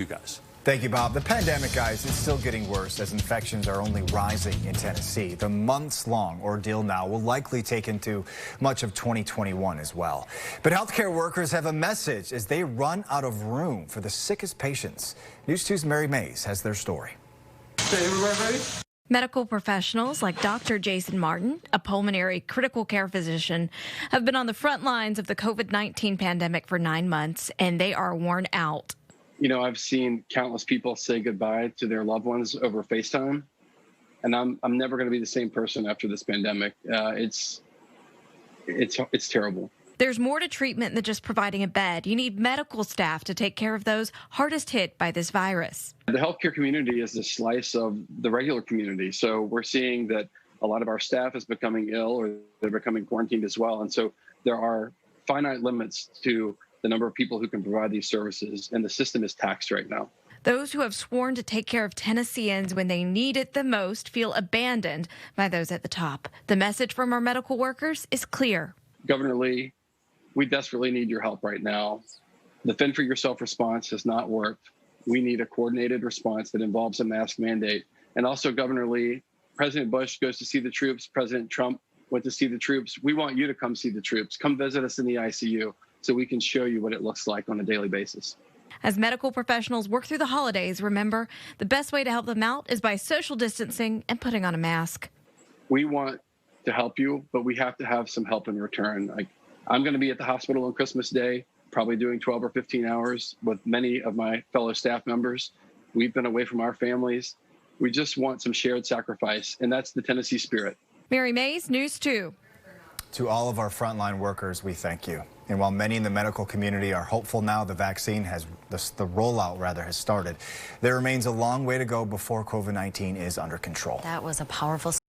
You guys. Thank you, Bob. The pandemic, guys, is still getting worse as infections are only rising in Tennessee. The months-long ordeal now will likely take into much of 2021 as well. But healthcare workers have a message as they run out of room for the sickest patients. News 2's Mary Mays has their story. Okay, everybody ready? Medical professionals like Dr. Jason Martin, a pulmonary critical care physician, have been on the front lines of the COVID-19 pandemic for 9 months, and they are worn out. You know, I've seen countless people say goodbye to their loved ones over FaceTime, and I'm never going to be the same person after this pandemic. It's terrible. There's more to treatment than just providing a bed. You need medical staff to take care of those hardest hit by this virus. The healthcare community is a slice of the regular community. So we're seeing that a lot of our staff is becoming ill or they're becoming quarantined as well. And so there are finite limits to the number of people who can provide these services, and the system is taxed right now. Those who have sworn to take care of Tennesseans when they need it the most feel abandoned by those at the top. The message from our medical workers is clear. Governor Lee, we desperately need your help right now. The Fend for Yourself response has not worked. We need a coordinated response that involves a mask mandate. And also, Governor Lee, President Bush goes to see the troops. President Trump went to see the troops. We want you to come see the troops. Come visit us in the ICU so we can show you what it looks like on a daily basis. As medical professionals work through the holidays, remember, the best way to help them out is by social distancing and putting on a mask. We want to help you, but we have to have some help in return. I'm going to be at the hospital on Christmas Day, probably doing 12 or 15 hours with many of my fellow staff members. We've been away from our families. We just want some shared sacrifice, and that's the Tennessee spirit. Mary Mays, News 2. To all of our frontline workers, we thank you. And while many in the medical community are hopeful now the vaccine the rollout has started, there remains a long way to go before COVID-19 is under control. That was a powerful